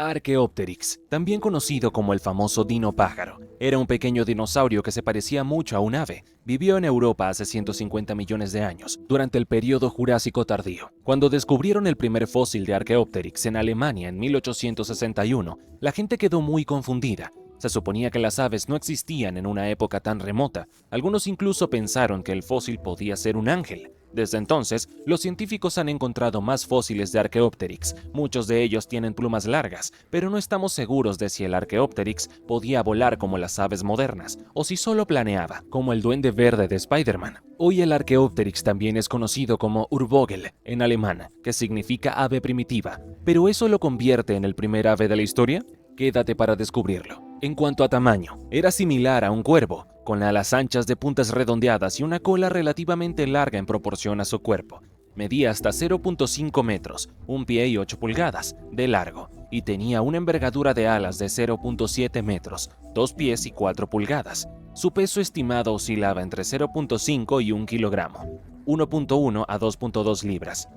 Archaeopteryx, también conocido como el famoso dino pájaro, era un pequeño dinosaurio que se parecía mucho a un ave. Vivió en Europa hace 150 millones de años, durante el período Jurásico tardío. Cuando descubrieron el primer fósil de Archaeopteryx en Alemania en 1861, la gente quedó muy confundida. Se suponía que las aves no existían en una época tan remota. Algunos incluso pensaron que el fósil podía ser un ángel. Desde entonces, los científicos han encontrado más fósiles de Archaeopteryx. Muchos de ellos tienen plumas largas, pero no estamos seguros de si el Archaeopteryx podía volar como las aves modernas, o si solo planeaba, como el Duende Verde de Spider-Man. Hoy el Archaeopteryx también es conocido como Urvogel en alemán, que significa ave primitiva. ¿Pero eso lo convierte en el primer ave de la historia? Quédate para descubrirlo. En cuanto a tamaño, era similar a un cuervo, con alas anchas de puntas redondeadas y una cola relativamente larga en proporción a su cuerpo. Medía hasta 0.5 metros, 1 pie y 8 pulgadas, de largo, y tenía una envergadura de alas de 0.7 metros, 2 pies y 4 pulgadas. Su peso estimado oscilaba entre 0.5 y 1 kilogramo, 1.1 a 2.2 libras.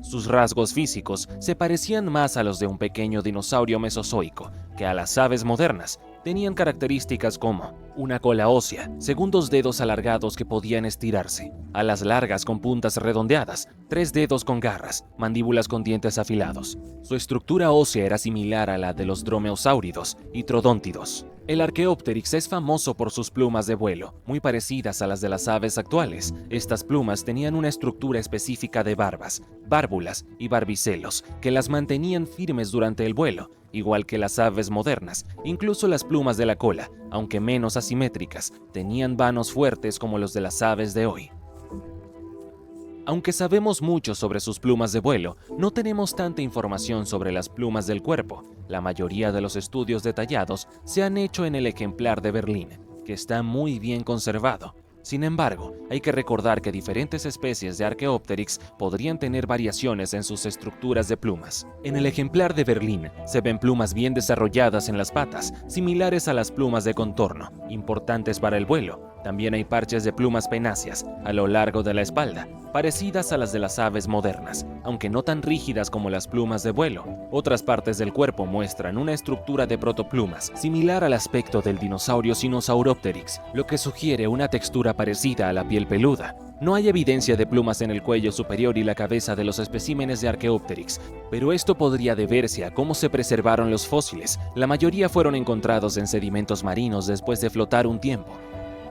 Sus rasgos físicos se parecían más a los de un pequeño dinosaurio mesozoico que a las aves modernas. Tenían características como una cola ósea, segundos dedos alargados que podían estirarse, alas largas con puntas redondeadas, 3 dedos con garras, mandíbulas con dientes afilados. Su estructura ósea era similar a la de los dromeosáuridos y trodóntidos. El Archaeopteryx es famoso por sus plumas de vuelo, muy parecidas a las de las aves actuales. Estas plumas tenían una estructura específica de barbas, bárbulas y barbicelos que las mantenían firmes durante el vuelo, igual que las aves modernas. Incluso las plumas de la cola, aunque menos asimétricas, tenían vanos fuertes como los de las aves de hoy. Aunque sabemos mucho sobre sus plumas de vuelo, no tenemos tanta información sobre las plumas del cuerpo. La mayoría de los estudios detallados se han hecho en el ejemplar de Berlín, que está muy bien conservado. Sin embargo, hay que recordar que diferentes especies de Archaeopteryx podrían tener variaciones en sus estructuras de plumas. En el ejemplar de Berlín se ven plumas bien desarrolladas en las patas, similares a las plumas de contorno, importantes para el vuelo. También hay parches de plumas pennáceas a lo largo de la espalda, parecidas a las de las aves modernas, aunque no tan rígidas como las plumas de vuelo. Otras partes del cuerpo muestran una estructura de protoplumas, similar al aspecto del dinosaurio Sinosauropteryx, lo que sugiere una textura parecida a la piel peluda. No hay evidencia de plumas en el cuello superior y la cabeza de los especímenes de Archaeopteryx, pero esto podría deberse a cómo se preservaron los fósiles. La mayoría fueron encontrados en sedimentos marinos después de flotar un tiempo.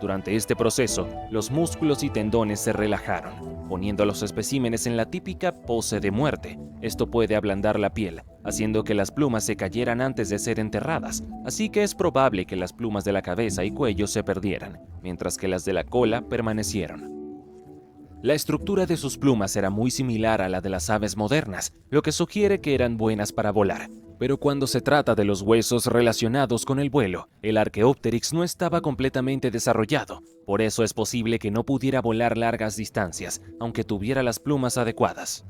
Durante este proceso, los músculos y tendones se relajaron, poniendo a los especímenes en la típica pose de muerte. Esto puede ablandar la piel, haciendo que las plumas se cayeran antes de ser enterradas, así que es probable que las plumas de la cabeza y cuello se perdieran, mientras que las de la cola permanecieron. La estructura de sus plumas era muy similar a la de las aves modernas, lo que sugiere que eran buenas para volar. Pero cuando se trata de los huesos relacionados con el vuelo, el Archaeopteryx no estaba completamente desarrollado. Por eso es posible que no pudiera volar largas distancias, aunque tuviera las plumas adecuadas.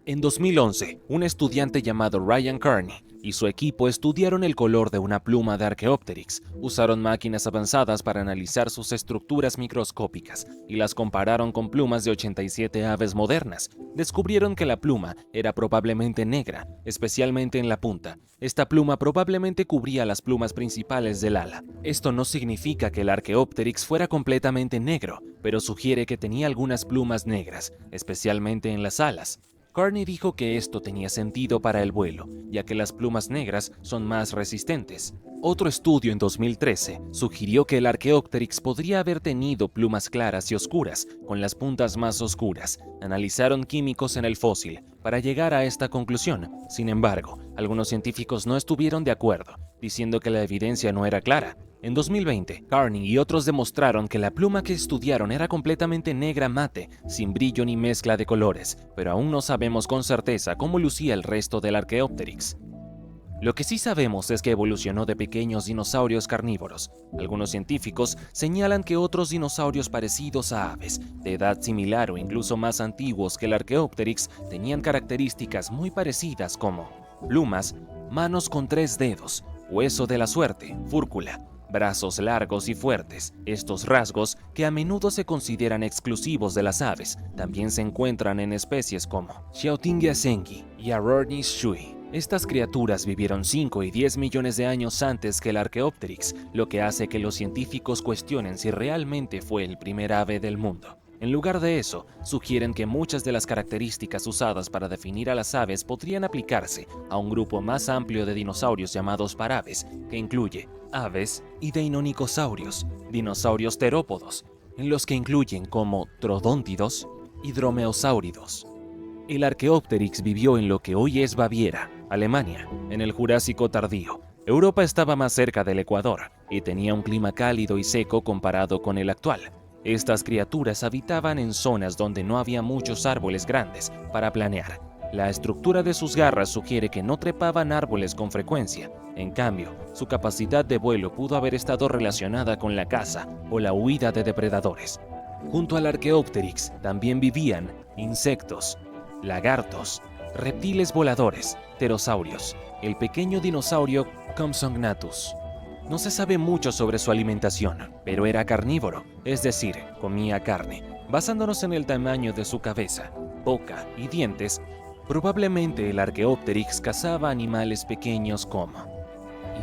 En 2011, un estudiante llamado Ryan Kearney y su equipo estudiaron el color de una pluma de Archaeopteryx. Usaron máquinas avanzadas para analizar sus estructuras microscópicas y las compararon con plumas de 87 aves modernas. Descubrieron que la pluma era probablemente negra, especialmente en la punta. Esta pluma probablemente cubría las plumas principales del ala. Esto no significa que el Archaeopteryx fuera completamente negro, pero sugiere que tenía algunas plumas negras, especialmente en las alas. Kearney dijo que esto tenía sentido para el vuelo, ya que las plumas negras son más resistentes. Otro estudio en 2013 sugirió que el Archaeopteryx podría haber tenido plumas claras y oscuras, con las puntas más oscuras. Analizaron químicos en el fósil para llegar a esta conclusión. Sin embargo, algunos científicos no estuvieron de acuerdo, diciendo que la evidencia no era clara. En 2020, Kearney y otros demostraron que la pluma que estudiaron era completamente negra mate, sin brillo ni mezcla de colores, pero aún no sabemos con certeza cómo lucía el resto del Archaeopteryx. Lo que sí sabemos es que evolucionó de pequeños dinosaurios carnívoros. Algunos científicos señalan que otros dinosaurios parecidos a aves, de edad similar o incluso más antiguos que el Archaeopteryx, tenían características muy parecidas como plumas, manos con 3 dedos, hueso de la suerte, fúrcula, brazos largos y fuertes. Estos rasgos, que a menudo se consideran exclusivos de las aves, también se encuentran en especies como Xiaotingia sengi y Arornis shui. Estas criaturas vivieron 5 y 10 millones de años antes que el Archaeopteryx, lo que hace que los científicos cuestionen si realmente fue el primer ave del mundo. En lugar de eso, sugieren que muchas de las características usadas para definir a las aves podrían aplicarse a un grupo más amplio de dinosaurios llamados paraves, que incluye aves y deinonychosaurios, dinosaurios terópodos, en los que incluyen como trodóntidos y dromeosáuridos. El Archaeopteryx vivió en lo que hoy es Baviera, Alemania, en el Jurásico tardío. Europa estaba más cerca del Ecuador y tenía un clima cálido y seco comparado con el actual. Estas criaturas habitaban en zonas donde no había muchos árboles grandes para planear. La estructura de sus garras sugiere que no trepaban árboles con frecuencia. En cambio, su capacidad de vuelo pudo haber estado relacionada con la caza o la huida de depredadores. Junto al Archaeopteryx también vivían insectos, lagartos, reptiles voladores, pterosaurios, el pequeño dinosaurio Compsognathus. No se sabe mucho sobre su alimentación, pero era carnívoro, es decir, comía carne. Basándonos en el tamaño de su cabeza, boca y dientes, probablemente el Archaeopteryx cazaba animales pequeños como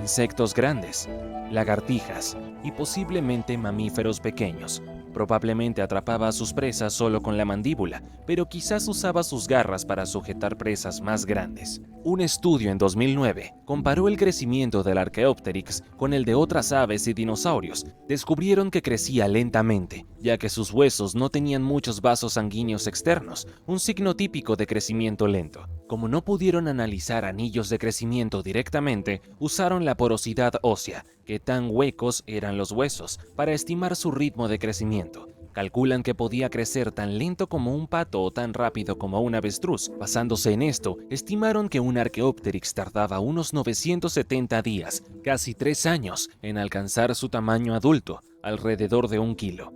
insectos grandes, lagartijas y posiblemente mamíferos pequeños. Probablemente atrapaba a sus presas solo con la mandíbula, pero quizás usaba sus garras para sujetar presas más grandes. Un estudio en 2009 comparó el crecimiento del Archaeopteryx con el de otras aves y dinosaurios. Descubrieron que crecía lentamente, ya que sus huesos no tenían muchos vasos sanguíneos externos, un signo típico de crecimiento lento. Como no pudieron analizar anillos de crecimiento directamente, usaron la porosidad ósea, qué tan huecos eran los huesos, para estimar su ritmo de crecimiento. Calculan que podía crecer tan lento como un pato o tan rápido como un avestruz. Basándose en esto, estimaron que un Archaeopteryx tardaba unos 970 días, casi 3 años, en alcanzar su tamaño adulto, alrededor de 1 kilo.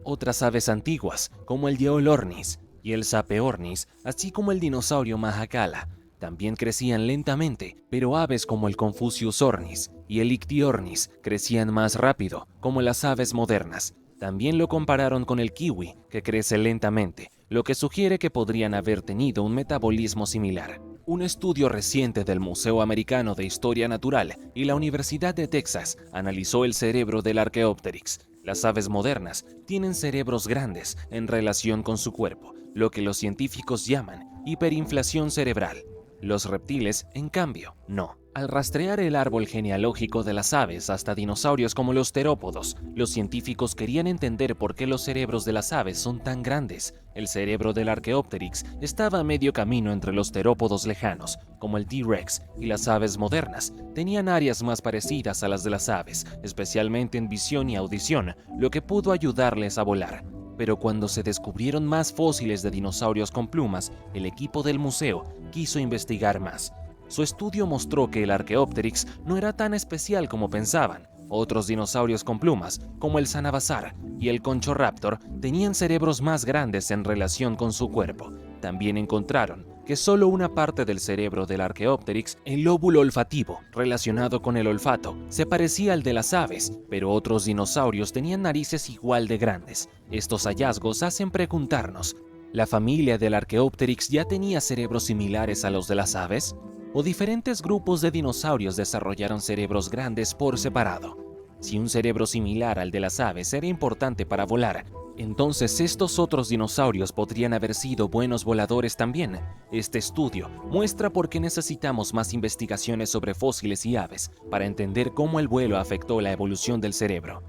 Otras aves antiguas, como el Eolornis y el Sapeornis, así como el dinosaurio Mahakala, también crecían lentamente, pero aves como el Confuciusornis y el Ichthyornis crecían más rápido, como las aves modernas. También lo compararon con el kiwi, que crece lentamente, lo que sugiere que podrían haber tenido un metabolismo similar. Un estudio reciente del Museo Americano de Historia Natural y la Universidad de Texas analizó el cerebro del Archaeopteryx. Las aves modernas tienen cerebros grandes en relación con su cuerpo, lo que los científicos llaman hiperinflación cerebral. Los reptiles, en cambio, no. Al rastrear el árbol genealógico de las aves hasta dinosaurios como los terópodos, los científicos querían entender por qué los cerebros de las aves son tan grandes. El cerebro del Archaeopteryx estaba a medio camino entre los terópodos lejanos, como el T-Rex, y las aves modernas. Tenían áreas más parecidas a las de las aves, especialmente en visión y audición, lo que pudo ayudarles a volar. Pero cuando se descubrieron más fósiles de dinosaurios con plumas, el equipo del museo quiso investigar más. Su estudio mostró que el Archaeopteryx no era tan especial como pensaban. Otros dinosaurios con plumas, como el Sanabazar y el Conchoraptor, tenían cerebros más grandes en relación con su cuerpo. También encontraron que solo una parte del cerebro del Archaeopteryx, el lóbulo olfativo, relacionado con el olfato, se parecía al de las aves, pero otros dinosaurios tenían narices igual de grandes. Estos hallazgos hacen preguntarnos, ¿la familia del Archaeopteryx ya tenía cerebros similares a los de las aves? ¿O diferentes grupos de dinosaurios desarrollaron cerebros grandes por separado? Si un cerebro similar al de las aves era importante para volar, entonces estos otros dinosaurios podrían haber sido buenos voladores también. Este estudio muestra por qué necesitamos más investigaciones sobre fósiles y aves para entender cómo el vuelo afectó la evolución del cerebro.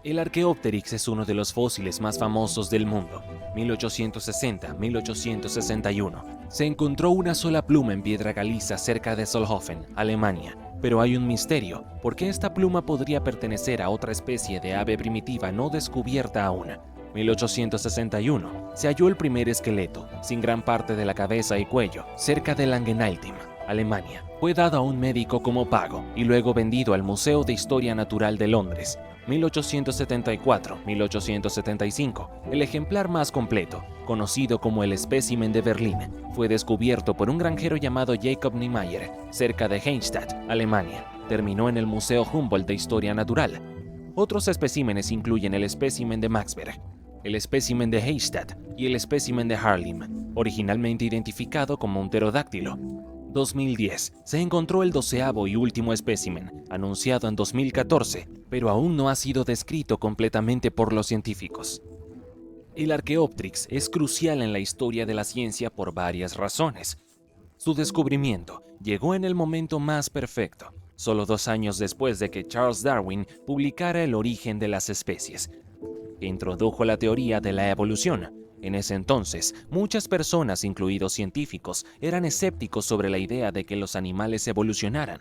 El Archaeopteryx es uno de los fósiles más famosos del mundo. 1860-1861. Se encontró una sola pluma en piedra caliza cerca de Solhofen, Alemania. Pero hay un misterio, ¿por qué esta pluma podría pertenecer a otra especie de ave primitiva no descubierta aún? 1861. Se halló el primer esqueleto, sin gran parte de la cabeza y cuello, cerca de Langenaltim, Alemania. Fue dado a un médico como pago y luego vendido al Museo de Historia Natural de Londres. 1874-1875. El ejemplar más completo, conocido como el espécimen de Berlín, fue descubierto por un granjero llamado Jacob Niemeyer, cerca de Heinsstadt, Alemania. Terminó en el Museo Humboldt de Historia Natural. Otros especímenes incluyen el espécimen de Maxberg, el espécimen de Heinsstadt y el espécimen de Haarlem, originalmente identificado como un pterodáctilo. 2010, se encontró el 12º y último espécimen, anunciado en 2014, pero aún no ha sido descrito completamente por los científicos. El Archaeopteryx es crucial en la historia de la ciencia por varias razones. Su descubrimiento llegó en el momento más perfecto, solo 2 años después de que Charles Darwin publicara El origen de las especies, que introdujo la teoría de la evolución. En ese entonces, muchas personas, incluidos científicos, eran escépticos sobre la idea de que los animales evolucionaran.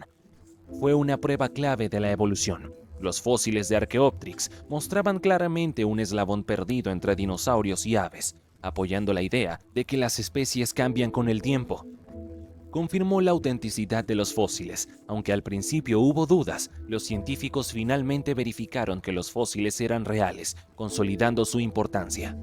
Fue una prueba clave de la evolución. Los fósiles de Archaeopteryx mostraban claramente un eslabón perdido entre dinosaurios y aves, apoyando la idea de que las especies cambian con el tiempo. Confirmó la autenticidad de los fósiles, aunque al principio hubo dudas, los científicos finalmente verificaron que los fósiles eran reales, consolidando su importancia.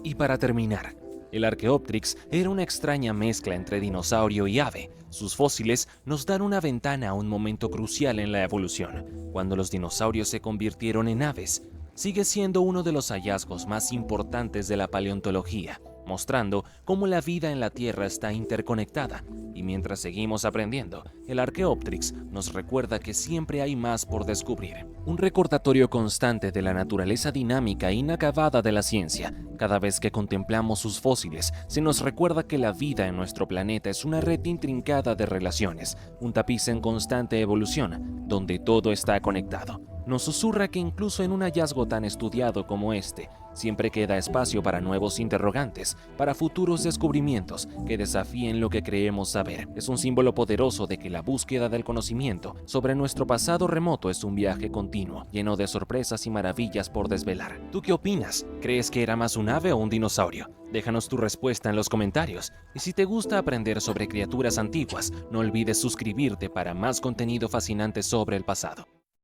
Y para terminar, el Archaeopteryx era una extraña mezcla entre dinosaurio y ave. Sus fósiles nos dan una ventana a un momento crucial en la evolución, cuando los dinosaurios se convirtieron en aves. Sigue siendo uno de los hallazgos más importantes de la paleontología, mostrando cómo la vida en la Tierra está interconectada. Y mientras seguimos aprendiendo, el Archaeopteryx nos recuerda que siempre hay más por descubrir. Un recordatorio constante de la naturaleza dinámica e inacabada de la ciencia. Cada vez que contemplamos sus fósiles, se nos recuerda que la vida en nuestro planeta es una red intrincada de relaciones, un tapiz en constante evolución, donde todo está conectado. Nos susurra que incluso en un hallazgo tan estudiado como este, siempre queda espacio para nuevos interrogantes, para futuros descubrimientos que desafíen lo que creemos saber. Es un símbolo poderoso de que la búsqueda del conocimiento sobre nuestro pasado remoto es un viaje continuo, lleno de sorpresas y maravillas por desvelar. ¿Tú qué opinas? ¿Crees que era más un ave o un dinosaurio? Déjanos tu respuesta en los comentarios. Y si te gusta aprender sobre criaturas antiguas, no olvides suscribirte para más contenido fascinante sobre el pasado.